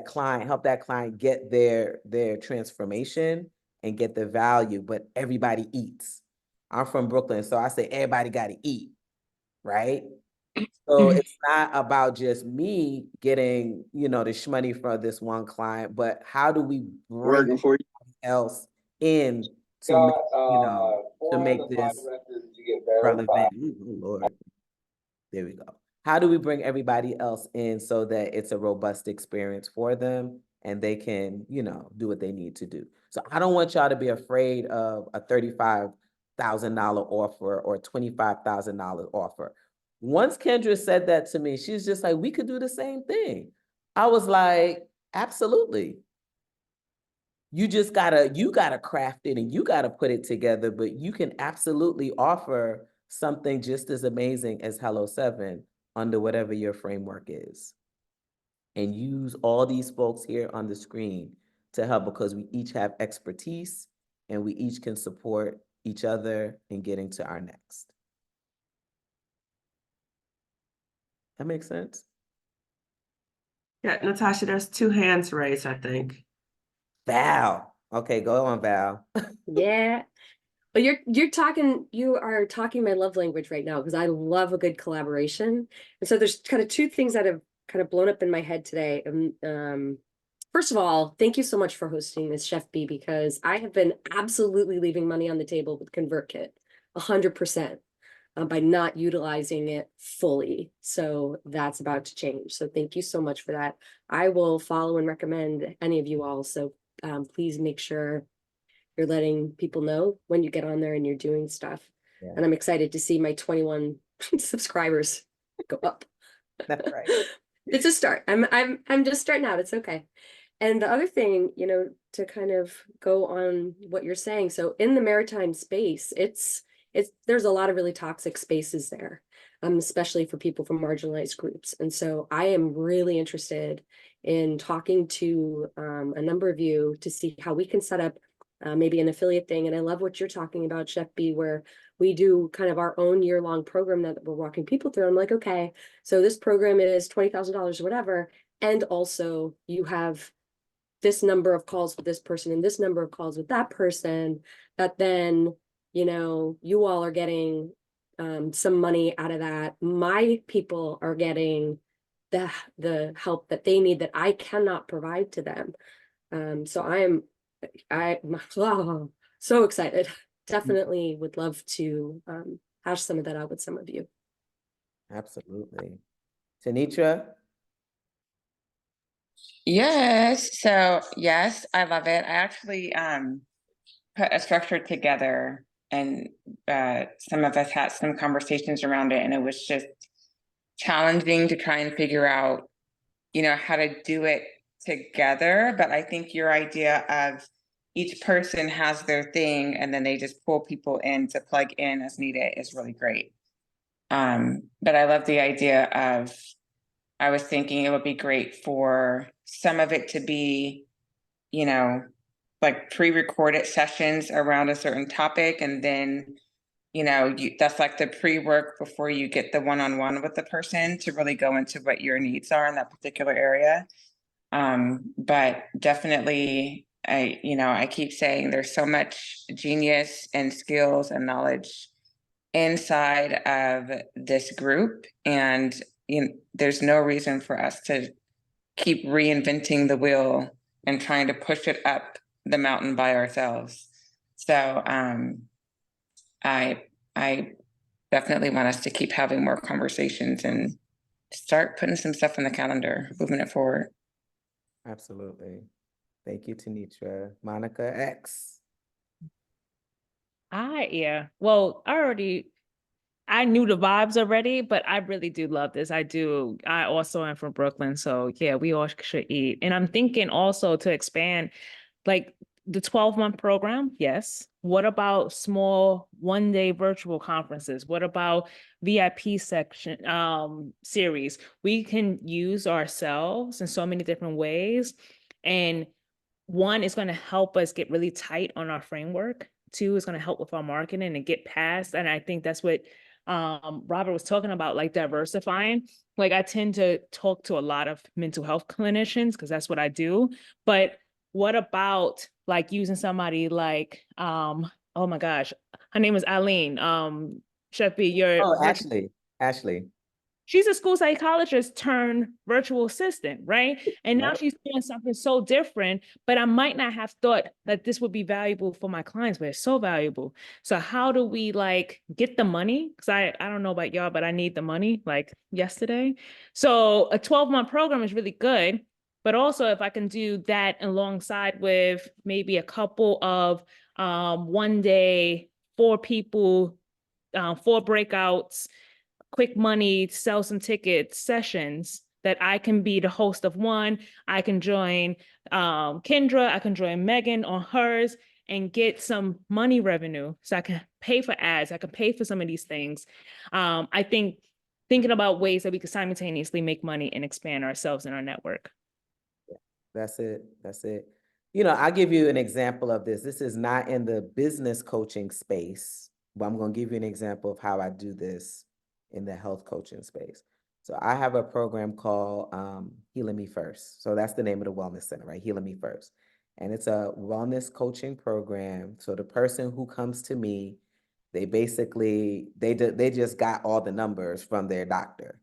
B: client get their transformation and get the value, but everybody eats. I'm from Brooklyn, so I say everybody got to eat, right? So it's not about just me getting, you know, the shmoney for this one client, but how do we bring everybody else in to make, you know, to make this relevant? Ooh, Lord. There we go. How do we bring everybody else in so that it's a robust experience for them and they can, you know, do what they need to do? So I don't want y'all to be afraid of a $35,000 offer or $25,000 offer. Once Kendra said that to me, she's just like, we could do the same thing. I was like, absolutely. You gotta craft it and you gotta put it together, but you can absolutely offer something just as amazing as Hello 7 under whatever your framework is. And use all these folks here on the screen to help, because we each have expertise and we each can support each other in getting to our next. That makes sense?
N: Yeah, Natasha, there's 2 hands raised, I think.
B: Val. Okay, go on, Val.
A: Yeah. Well, you are talking my love language right now, because I love a good collaboration. And so there's kind of 2 things that have kind of blown up in my head today. First of all, thank you so much for hosting this, Chef B, because I have been absolutely leaving money on the table with ConvertKit, 100%, by not utilizing it fully. So that's about to change. So thank you so much for that. I will follow and recommend any of you all. So please make sure you're letting people know when you get on there and you're doing stuff.
B: Yeah.
A: And I'm excited to see my 21 subscribers go up.
B: That's right.
A: It's a start. I'm just starting out. It's okay. And the other thing, you know, to kind of go on what you're saying. So in the maritime space, there's a lot of really toxic spaces there. especially for people from marginalized groups. And so I am really interested in talking to a number of you to see how we can set up maybe an affiliate thing. And I love what you're talking about, Chef B, where we do kind of our own year-long program that we're walking people through. I'm like, okay, so this program is $20,000 or whatever. And also you have this number of calls with this person and this number of calls with that person, that then, you know, you all are getting some money out of that. My people are getting the help that they need that I cannot provide to them. So I'm so excited. Definitely would love to hash some of that out with some of you.
B: Absolutely. Tanitra?
M: Yes, so yes, I love it. I actually put a structure together, and some of us had some conversations around it, and it was just challenging to try and figure out, you know, how to do it together. But I think your idea of each person has their thing and then they just pull people in to plug in as needed is really great. But I love the idea of, I was thinking it would be great for some of it to be, you know, like pre-recorded sessions around a certain topic, and then, you know, that's like the pre-work before you get the one-on-one with the person to really go into what your needs are in that particular area. But definitely, I keep saying there's so much genius and skills and knowledge inside of this group, and there's no reason for us to keep reinventing the wheel and trying to push it up the mountain by ourselves. So I definitely want us to keep having more conversations and start putting some stuff on the calendar, moving it forward.
B: Absolutely. Thank you, Tanitra. Monica X.
G: Well, I knew the vibes already, but I really do love this. I also am from Brooklyn, so yeah, we all should eat. And I'm thinking also to expand, like the 12-month program, yes. What about small one-day virtual conferences? What about VIP section series? We can use ourselves in so many different ways. And one is going to help us get really tight on our framework. Two is going to help with our marketing and get past. And I think that's what Robert was talking about, like diversifying. Like I tend to talk to a lot of mental health clinicians because that's what I do. But what about like using somebody like, oh my gosh, her name is Eileen. Chef B,
B: Ashley.
G: She's a school psychologist turned virtual assistant, right? And now
B: Right.
G: she's doing something so different, but I might not have thought that this would be valuable for my clients, but it's so valuable. So how do we like get the money? Because I don't know about y'all, but I need the money like yesterday. So a 12-month program is really good. But also if I can do that alongside with maybe a couple of one day, 4 people, 4 breakouts, quick money, sell some tickets, sessions that I can be the host of one. I can join Kendra, I can join Megan on hers and get some money revenue so I can pay for ads, I can pay for some of these things. I think thinking about ways that we could simultaneously make money and expand ourselves and our network.
B: That's it. I'll give you an example of this. This is not in the business coaching space, but I'm going to give you an example of how I do this in the health coaching space. So I have a program called Healing Me First. So that's the name of the wellness center, right? Healing Me First. And it's a wellness coaching program. So the person who comes to me, they basically, they just got all the numbers from their doctor.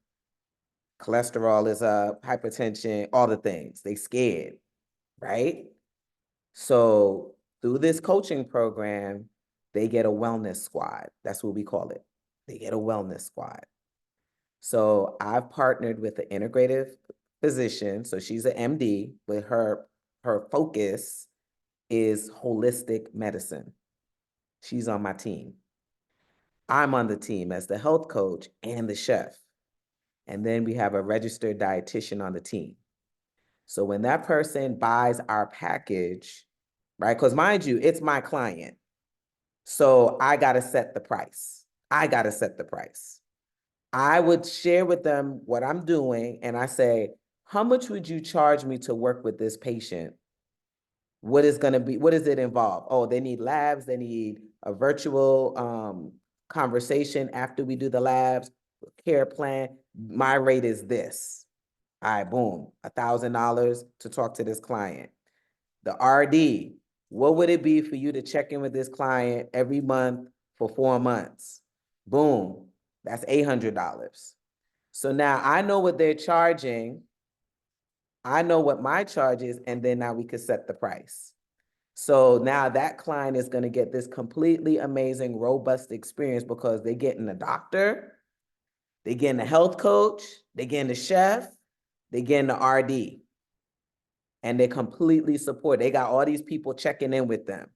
B: Cholesterol is up, hypertension, all the things. They scared, right? So through this coaching program, they get a wellness squad. That's what we call it. They get a wellness squad. So I've partnered with an integrative physician. So she's an MD, but her focus is holistic medicine. She's on my team. I'm on the team as the health coach and the chef. And then we have a registered dietitian on the team. So when that person buys our package, right? Because mind you, it's my client. So I got to set the price. I would share with them what I'm doing, and I say, how much would you charge me to work with this patient? What does it involve? Oh, they need labs, they need a virtual conversation after we do the labs, care plan. My rate is this. All right, boom, $1,000 to talk to this client. The RD, what would it be for you to check in with this client every month for 4 months? Boom, that's $800. So now I know what they're charging. I know what my charge is, and then now we could set the price. So now that client is going to get this completely amazing, robust experience because they're getting a doctor, they're getting a health coach, they're getting a chef, they're getting the RD. And they're completely support. They got all these people checking in with them,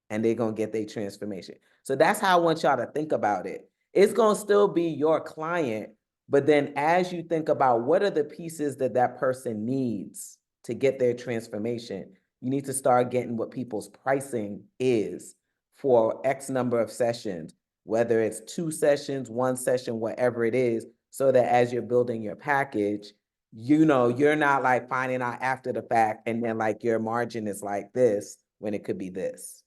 B: and they're going to get their transformation. So that's how I want y'all to think about it. It's going to still be your client, but then as you think about what are the pieces that that person needs to get their transformation, you need to start getting what people's pricing is for X number of sessions, whether it's 2 sessions, 1 session, whatever it is, so that as you're building your package, you know, you're not like finding out after the fact and then like your margin is like this when it could be this.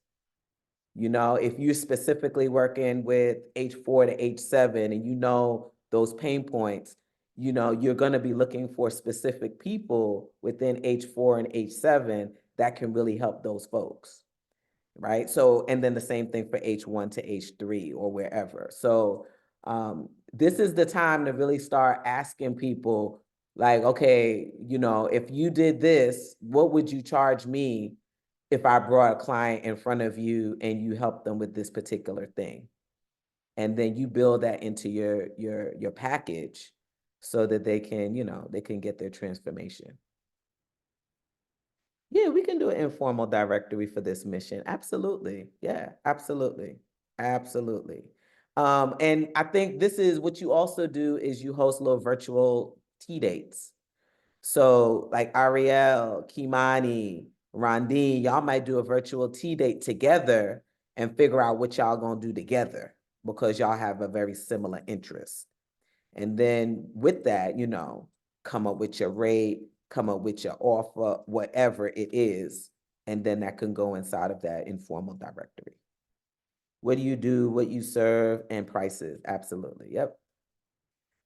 B: You know, if you're specifically working with H4 to H7 and you know those pain points, you know, you're going to be looking for specific people within H4 and H7 that can really help those folks, right? So, and then the same thing for H1 to H3 or wherever. So this is the time to really start asking people like, okay, you know, if you did this, what would you charge me if I brought a client in front of you and you help them with this particular thing? And then you build that into your package so that they can, you know, they can get their transformation. Yeah, we can do an informal directory for this mission. Absolutely. Yeah, absolutely. Absolutely. And I think this is what you also do is you host little virtual tea dates. So like Ariel, Kimani, Rondine, y'all might do a virtual tea date together and figure out what y'all gonna do together because y'all have a very similar interest. And then with that, you know, come up with your rate, come up with your offer, whatever it is, and then that can go inside of that informal directory. What do you do, what you serve, and prices? Absolutely. Yep.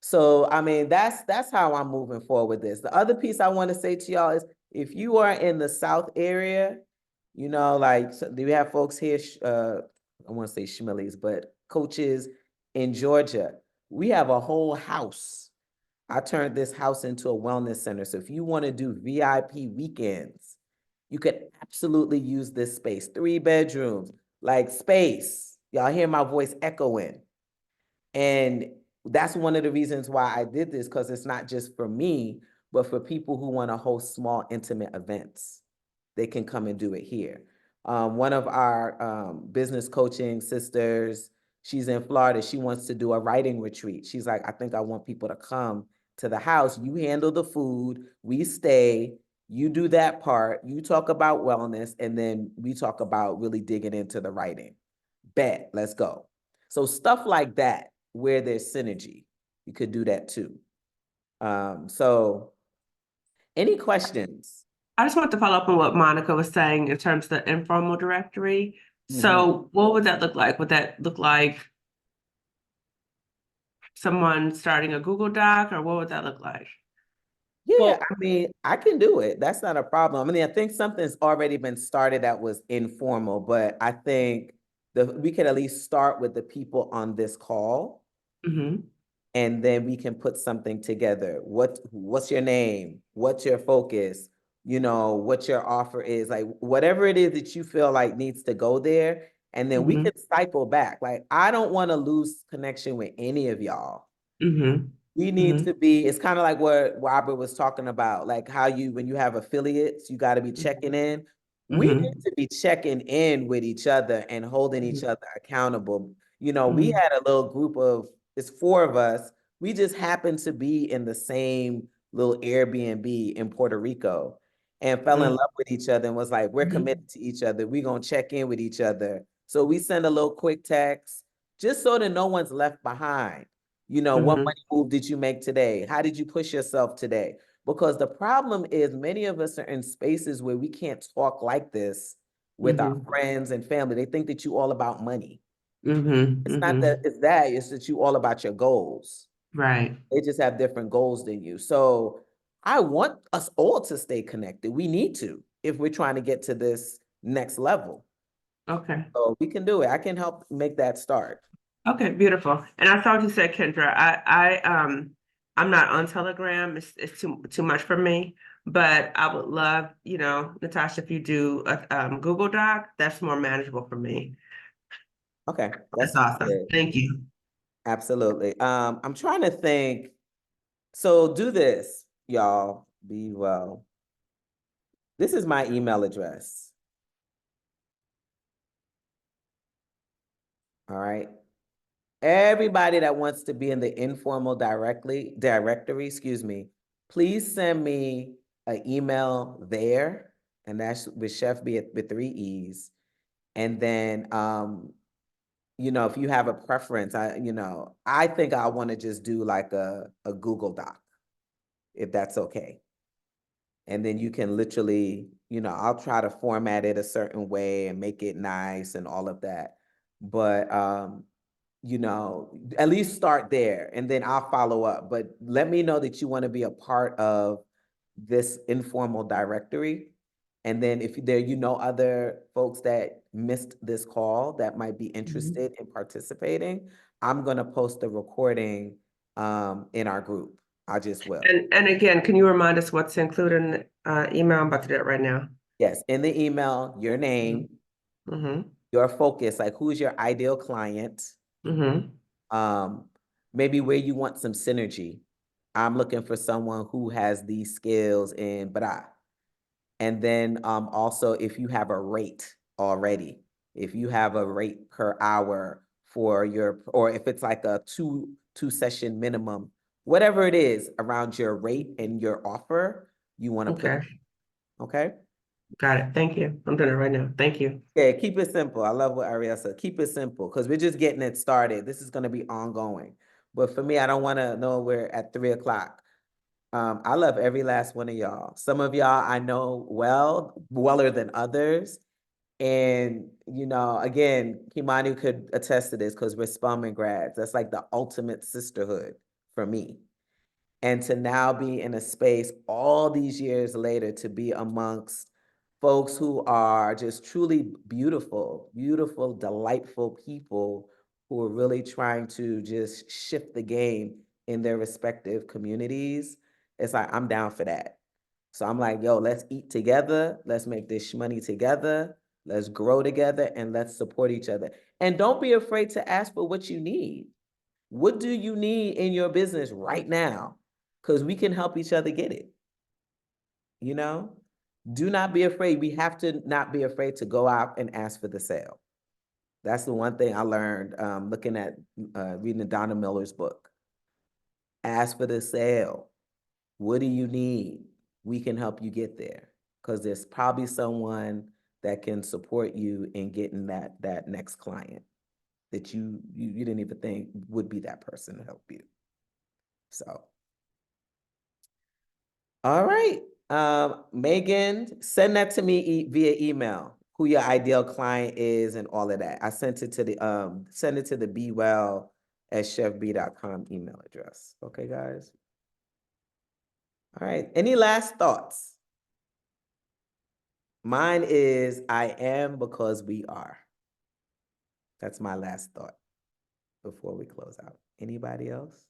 B: So, I mean, that's how I'm moving forward with this. The other piece I want to say to y'all is if you are in the South area, you know, like, so do we have folks here? I want to say Schmillies, but coaches in Georgia, we have a whole house. I turned this house into a wellness center. So if you want to do VIP weekends, you could absolutely use this space. 3 bedrooms, like space. Y'all hear my voice echoing. And that's one of the reasons why I did this, because it's not just for me, but for people who want to host small, intimate events. They can come and do it here. One of our business coaching sisters, she's in Florida. She wants to do a writing retreat. She's like, I think I want people to come to the house. You handle the food, we stay, you do that part, you talk about wellness, and then we talk about really digging into the writing. Bet, let's go. So stuff like that, where there's synergy, you could do that too. So any questions?
N: I just want to follow up on what Monica was saying in terms of the informal directory. So what would that look like? Would that look like someone starting a Google Doc, or what would that look like?
B: Yeah, I mean, I can do it. That's not a problem. I mean, I think something's already been started that was informal, but I think we could at least start with the people on this call. And then we can put something together. What's your name? What's your focus? You know, what your offer is, like whatever it is that you feel like needs to go there. And then we can cycle back. Like, I don't want to lose connection with any of y'all. We need to be, it's kind of like what Robert was talking about, like how when you have affiliates, you got to be checking in. We need to be checking in with each other and holding each other accountable. You know, we had a little group of, it's 4 of us. We just happened to be in the same little Airbnb in Puerto Rico and fell in love with each other and was like, we're committed to each other. We're going to check in with each other. So we send a little quick text just so that no one's left behind. You know, what
N: Mhm.
B: money move did you make today? How did you push yourself today? Because the problem is many of us are in spaces where we can't talk like this with our friends and family. They think that you all about money. It's not that it's that, it's that you all about your goals.
N: Right.
B: They just have different goals than you. So I want us all to stay connected. We need to, if we're trying to get to this next level.
N: Okay.
B: So we can do it. I can help make that start.
N: Okay, beautiful. And I saw what you said, Kendra. I'm not on Telegram. It's too much for me. But I would love, you know, Natasha, if you do a Google Doc, that's more manageable for me.
B: Okay,
N: That's awesome.
B: good.
N: Thank you.
B: Absolutely. I'm trying to think. So do this, y'all. Be well. This is my email address. All right. Everybody that wants to be in the informal directory, excuse me, please send me an email there, and that's with Chef B with 3 E's. And then, you know, if you have a preference, I think I want to just do like a Google Doc, if that's okay. And then you can literally, you know, I'll try to format it a certain way and make it nice and all of that. But, you know, at least start there and then I'll follow up. But let me know that you want to be a part of this informal directory. And then if there, you know, other folks that missed this call that might be interested in participating, I'm going to post the recording in our group. I just will.
N: And again, can you remind us what's included in the email? I'm about to do it right now.
B: Yes, in the email, your name, your focus, like who's your ideal client, maybe where you want some synergy. I'm looking for someone who has these skills in blah. And then also if you have a rate already, if you have a rate per hour for your, or if it's like a two session minimum, whatever it is around your rate and your offer, you want to put it. Okay.
N: Got it. Thank you. I'm doing it right now. Thank you.
B: Yeah, keep it simple. I love what Ariel said. Keep it simple because we're just getting it started. This is going to be ongoing. But for me, I don't want to know we're at 3 o'clock. I love every last one of y'all. Some of y'all I know weller than others. And, you know, again, Kimani could attest to this because we're Spelman grads. That's like the ultimate sisterhood for me. And to now be in a space all these years later to be amongst folks who are just truly beautiful, beautiful, delightful people who are really trying to just shift the game in their respective communities. It's like, I'm down for that. So I'm like, yo, let's eat together. Let's make this money together. Let's grow together and let's support each other. And don't be afraid to ask for what you need. What do you need in your business right now? Because we can help each other get it. You know, do not be afraid. We have to not be afraid to go out and ask for the sale. That's the one thing I learned looking at reading Donna Miller's book. Ask for the sale. What do you need? We can help you get there because there's probably someone that can support you in getting that next client that you didn't even think would be that person to help you. So, all right. Megan, send that to me via email, who your ideal client is and all of that. I sent it to the send it to the bewell@chefb.com email address. Okay, guys. All right. Any last thoughts? Mine is I am because we are. That's my last thought before we close out. Anybody else?